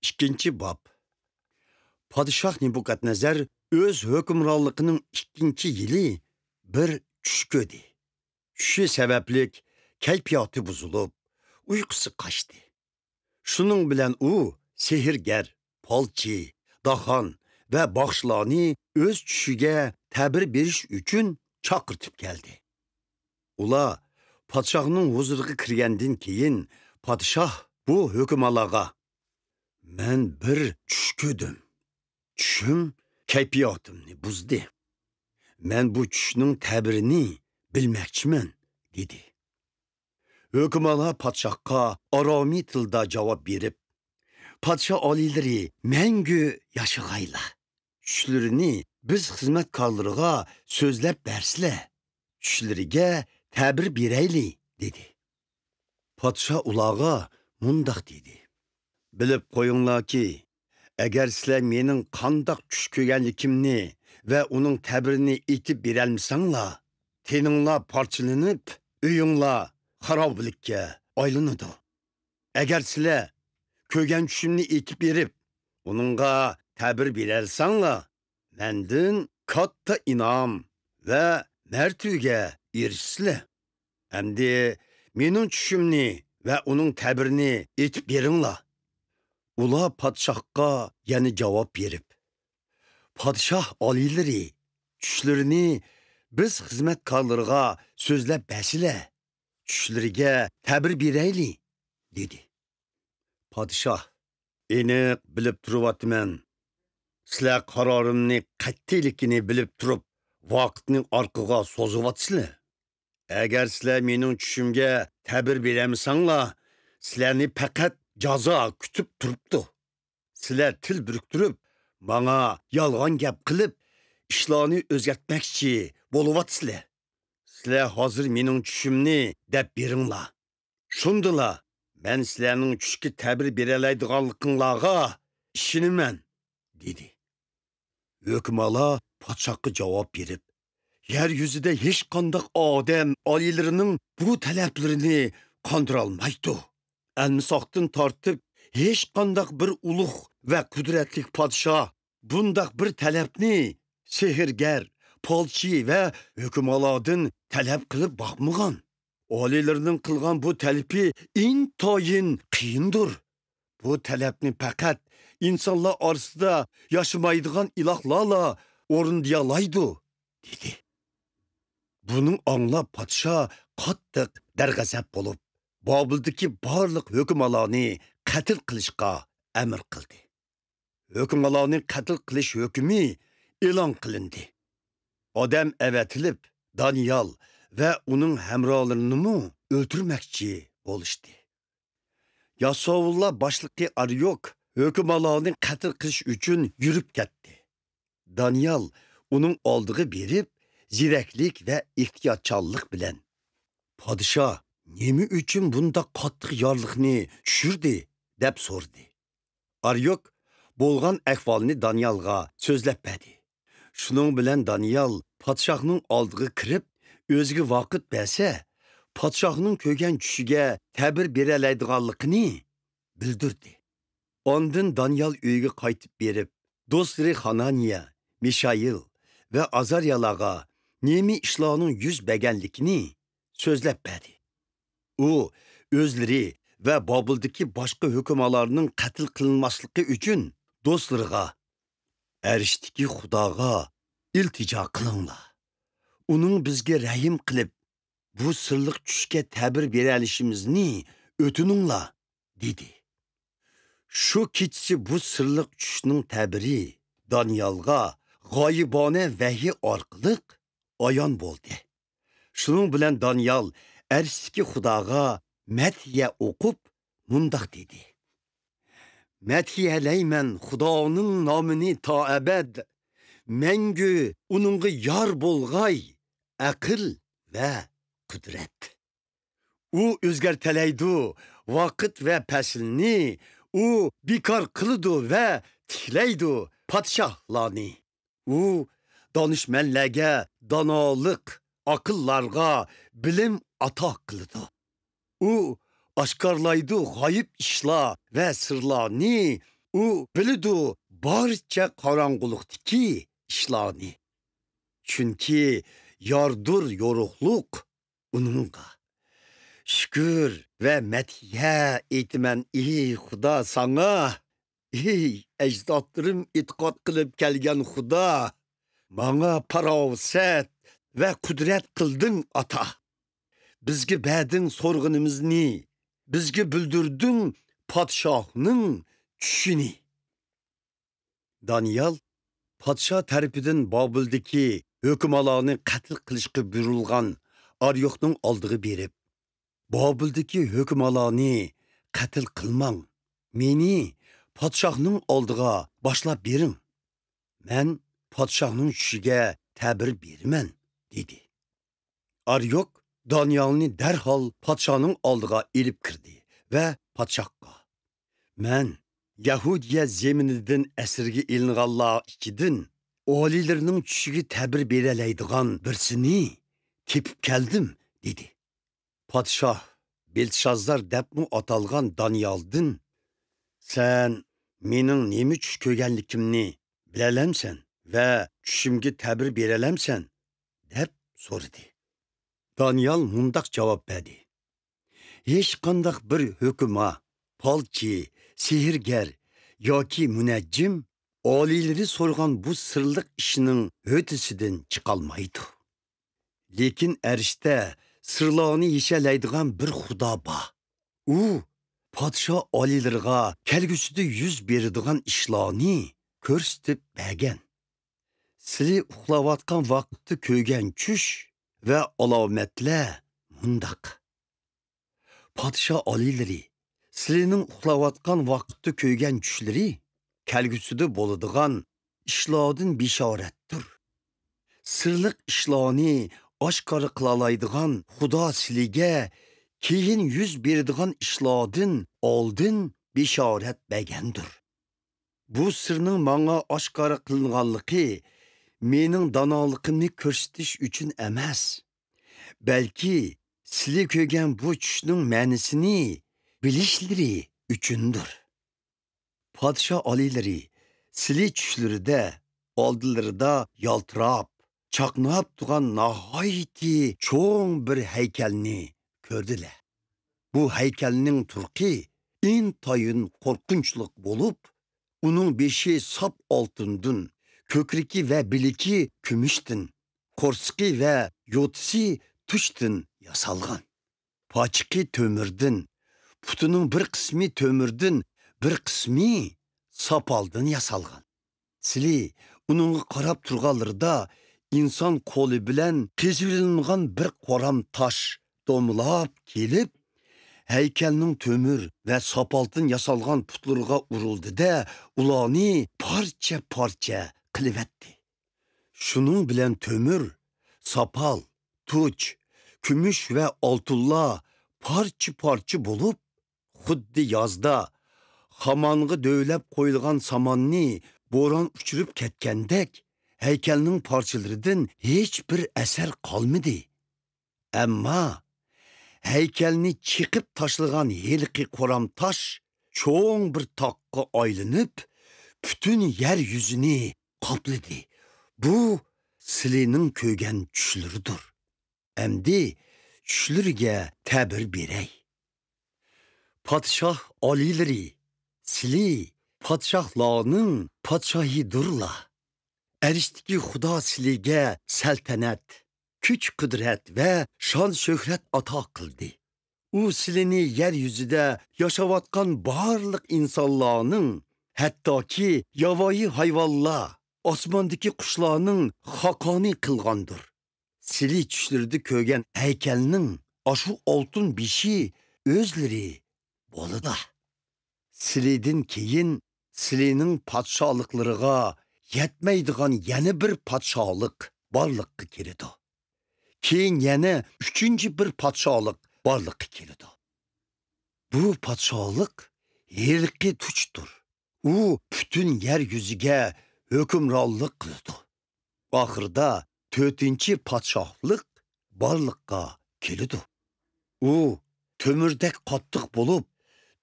İkinci bab. Padişah Nebukadnezar öz hükümranlığının ikinci yılı bir tuş gördü. Tuşu sebeplik keyfiyatı bozulup uykusu kaçtı. Şunun bilen o sehirger, palçı, dahan ve başlarını öz tüşüge tabir beriş üçün çakırtıp geldi. Ula padişahının huzuruna kirgenden keyin padişah bu hükümalağa "Men bir tuş gördüm. Tüşüm keyfiyatımni buzdu. Men bu tüşünün tabirini bilmekçimen" dedi. Hükümala padişahka arami tilda cevap verip, "Padişah alileri mengü yaşagayla. Tüşlerini biz hizmetkarlarıga sözlep bersile. Tüşleriga tabir bireyli" dedi. Padişah ulağa mundaq dedi. "Bilip koyunlar ki, eğer sizler menin kandak tuş kögenlikimni ve onun tabirini itip birelmisanlar, teninglar parçalanıp, uyunglar harablıkka aylanıdı. Eğer sizler kögen tüşümni itip berip, onunla tabir birelsanlar, mendin katta inam ve mertüge erişsizler. Hem menin tüşümni ve onun tabirini itip beringlar." Ula padişahka yani cevap verip, "Padişah alileri tüşlerini biz hizmetkarlarıga sözlep besile, tüşleriga tabir bireyli" dedi. Padişah, "Eni bilip turuvatmen. Sizler kararımni qattilikini bilip turup vaqtning orqaga sozuvatsizlar. Eğer sizler mening tüşümge tabir beremsanlar, sizlerni faqat jazo kütüp turuptu. Sizler til biriktirip, bana yalgan gap qilib, işlarni o'zgartmoqchi boluvatsizlar. Sizler hazır mening tüşümni deb beringlar. Shundala men sizlerning tushga tabir beralaydiganliginglarga ishinaman" dedi. Hükümala padişahka cevap verip, "Yeryüzüde hiç kandak adam alilerinin bu taleplerini kandıralmaydı. Elmisaqtın tartıp hiç kandak bir uluq ve kudretlik padişah bundak bir talepni sehirger, palçı ve hükümaladın talep kılıp bakmıgan. Alilerinin kılgan bu talepi intayin kıyındır. Bu talepni fakat insanlar arasında yaşamaydıgan ilahlarla orundayalaydı" dedi. Bunun anlap padişah qattiq darg'azab bolup, Babildeki barliq hükümalarını qatl qilishga emir qildi. Hükümalarını qatl qilish hükmü e'lon qilindi. Odam avatilib, Daniel ve onun hemrohlarini öldürmekçi oluştu. Yasovullah başlıklı Aryok hükümalarını qatl qilish üçün yürüp ketdi. Daniel onun aldığı berip, zireklik ve ihtiyatçallık bilen, "Padişah, nemi üçün bunda qattiq yorliqni tushirdi?" deb sordu. Aryok bolgan ahvolni Danielga so'zlab berdi. Şunun bilen Daniel padişahning oldiga kirib, o'ziga vaqt bersa, padişahning ko'rgan tushiga ta'bir beralaydiganligini bildirdi. Ondan Daniel uyiga qaytib berib, do'stlari Hananiya, Mishail ve Azaryalarga nemi ishlarning yuz berganligini so'zlab berdi. U özleri ve Babildeki başka hükümalarının qatl qilinmasligi üçün do'stlariga, "Arishdagi Xudoga iltijo qilinglar. Uning bizga rahim qilib, bu sirliq tushga ta'bir beralishimizni o'tininglar" dedi. Şu kechasi bu sirliq tushning ta'biri Danielga g'oyibona vahiy orqali ayon bo'ldi. Şunun bilen Daniel Arishdagi Xudoga madhiya o'qib mundaq dedi: "Madhiyalayman Xudoning nomini ta abad, mengü uningga yor bo'lg'ay aql ve qudrat. U o'zgartalaydi vaqt ve faslni, u bekor qiladi ve tiklaydi podshohlarni. U donishmandlarga donolik, aqllarga bilim ato qiladi. U oshkorlaydi g'oyib ishlar ve sirlarni, U bilidu barcha qorong'ulikdagi ishlarni. Chunki yordur yoruqluq uningga. Şükür ve metiye etmen ey Xudo sana. Ey ecdatlarım itiqat qilib kelgan Xudo. Bana paravsat ve kudret kıldın ata. Bizge bədin sorğunimizni, bizge bildirdin padşahının çüşini. Daniel, padşah tərəfidən Babildiki hökümalarını qatl qilishqa buyurilgan Aryokның aldığı berib, Babildiki hökümalarını qatl qilmang, meni padşahның aldığa başlap berin. Mən padşahның çüşüge təbir bermen, dedi. Aryok, Danielni dərhal padşahның aldığa elib kirdi və padşahqa. Mən Yahudiya zeminidən əsirgi ilinğanlar içidin, olilərinin çüşüge təbir berələydiğan birsini tepib keldim, dedi. Padşah, Beltşazlar dəbmi atalğan Daniel'din, sen mening nemi çüş kögənlikimni bilələmsən və çüşümge təbir berələmsən, deb so'radi. Daniel mundaq cavab berdi. Hech qandaq bir hukuma, palchi, sehirgar yoki munajjim oliyleri so'rgan bu sirliq ishining o'tisidan chiqolmaydi. Lekin arishda sirlarni yeshalaydigan bir Xudo bor. U podsho oliylarga kelgusida yuz beradigan ishlarni ko'rsatib bergan. Sizlar uxlayotgan vaqtda ko'rgan tush ve alametler mundaq. Padşah oliylari sizlarning uxlayotgan vaqtda ko'rgan tushları kelgusida bo'ladigan ishlardan bishoratdir. Sirliq ishlarni oshkora qilalaydigan Xudo sizlarga keyin yuz beradigan ishlardan oldin bishorat bergandir. Bu sirning menga oshkora qilinganligi mening donoligimni ko'rsatish uchun emas, balki sizlar ko'rgan bu tushning ma'nosini bilishlari uchundir. Podsho oliylari sizlar tushlarida oldilarida yaltirab, chaqnab turgan nihoyatda cho'ng bir haykalni ko'rdilar. Bu haykalning turqi intayin qo'rqinchli bo'lib, uning beshi sap oltindan, kökriki ve biliki kümüştün, korski ve yotisi tuştun yasalgan. Paçıki tömürdün, putunun bir kısmı tömürdün, bir kısmı sapaldın yasalgan. Sili onun qarab turğanlarda insan kolu bilen kezilingan bir qoram taş domlap kelip, heykelinin tömür ve sapaldın yasalgan putlarga uruldu da ulanı parça parça qilivetdi. Şunun bilen tömür, sapal, tuç, kümüş ve altullar parça bulup, xuddi yazda xamangı dövlep koyulgan samanni boran uçurup ketkendek, heykelinin parçalarından hiçbir eser kalmadı. Ama heykelini çıkıp taşlıgan heliki koram taş, çoğun bir takka aylanıp, bütün yeryüzünü kapladı. Bu sizlarning ko'rgan tushlaridir. Endi tushlarga ta'bir beray. Podshoh oliylari, sizlar podshohlarning podshohidirlar. Arishdagi Xudo sizlarga saltanat, kuch qudrat va shon shuhrat ato qildi. U sizlarni yeryüzida yashayotgan barliq insonlarning, hattoki yovvoyi hayvonlar, osmondagi qushlarning haqoni qilgandir. Sizlar tushlarda ko'rgan haykalning ashu oltin beshi o'zlari bo'ladi. Sizlardan keyin sizlarning podshohliklariga yetmaydigan yana bir podshohlik borliqqa keladi. Keyin yana uchinchi bir podshohlik borliqqa keladi. Bu podshohlik yerki tuchdir. U bütün yeryüzüge hükümranlık qildi. Ahırda 4-chi podshohlik borliqqa keldi. U tömürdek qattiq bo'lib,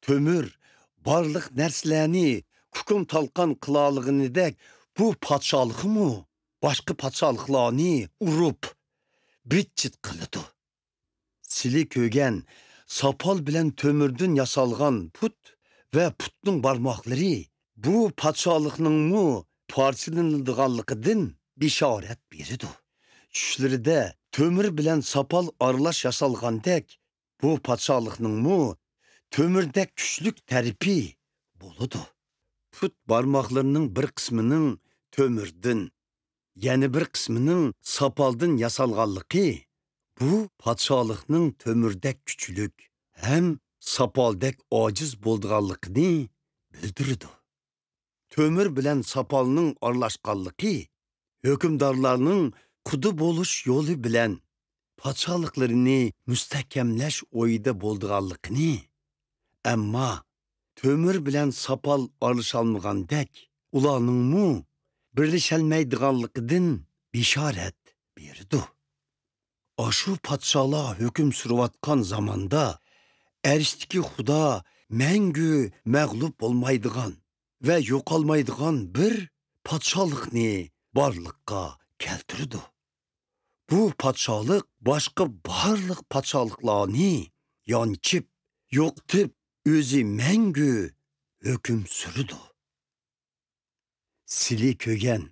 tömür barliq narsalarni hukm talqan qilalig'inidek bu podshohlikmi boshqa podshohliklarni urib bitchit qiladi. Sili ko'gan sopol bilan to'mirdan yasalgan put va putning barmoqlari bu podshohlikningmi parchalanadiganligidan bishorat beradi. Tushlarida to'mir bilan sopol aralash yasalgandek bu podshohlikningmi to'mirdek kuchlik tarifi bo'ladi. Put barmoqlarining bir qismining to'mirdan, yana bir qismining sopoldan yasalganligi bu podshohlikning to'mirdek kuchlik ham sopoldek ojiz bo'lganligini bildiradi. To'mir bilan sopolning aralashganligi hukmdorlarning qudi bo'lish yo'li bilan podshohliklarini mustahkamlash o'yida bo'lganligini, ammo to'mir bilan sopol aralashilmagandek ularningmi birlasholmaydiganligidan bishorat berdi. Aşu podshohlar hukm surayotgan zamonda arishdagi Xudo mangu mag'lub bo'lmaydigan va yo'qolmaydigan bir podshohlikni borliqqa keltirdi. Bu podshohlik boshqa barliq podshohliklarni yonchib, yo'qtib, o'zi mangu hukm surdi. Sili ko'gan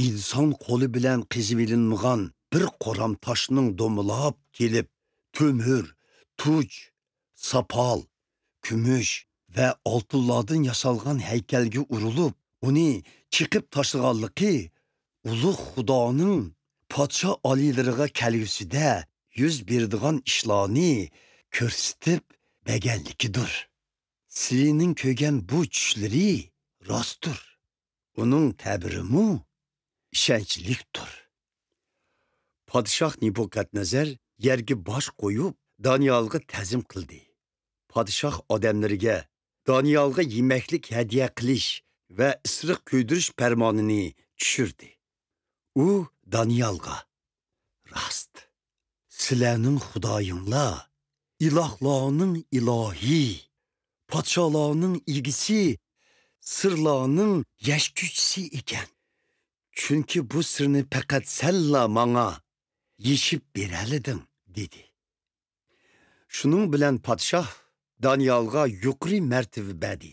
inson qo'li bilan qizivilinmagan bir qoram toshning do'milab kelib, to'mir, tuj, sopol, kumush va oltinlardan yasalgan haykalga urilib, uni chiqib tashlaganligi ulug' Xudoning podsho oliylariga kelgusida yuz beradigan ishlarni ko'rsatib berganligidir. Silining ko'rgan bu tushlari rostdir. Uning ta'birimi ishonchlikdir. Podshoh Nebukadnezar yerga bosh qo'yib Daniyalga ta'zim qildi. Podshoh odamlariga Daniyalga yemaklik hadiya qilish va isriq ko'ydirish farmonini tushirdi. U Daniyalga: "Rost, sizlarning Xudoyinglar, ilohlarning ilohi, podshohlarning egisi, sirlarning yashkuchisi ekan. Chunki bu sirni faqat senla menga yeshib beraliding" dedi. Shuning bilan podshoh Daniyalga yuqori martaba berdi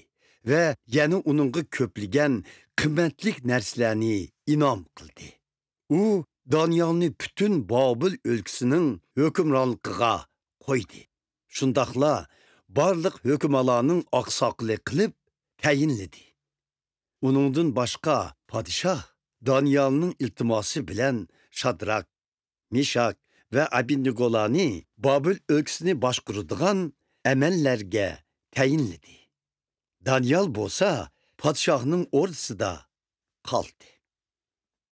va yana uningga ko'pligan qimmatlik narsalarni inom qildi. U Daniyalni butun Bobil o'lkasining hukmronligiga qo'ydi. Shundaqla barliq hukmlarning oqsoqli qilib tayinladi. Uningdan boshqa podshoh Daniyalning iltimosi bilan Shadrak, Mishak va Abednegolarni Bobil o'lkasini boshqaradigan amallarga tayinladi. Daniyal bo'lsa podshohning o'rtasida qoldi.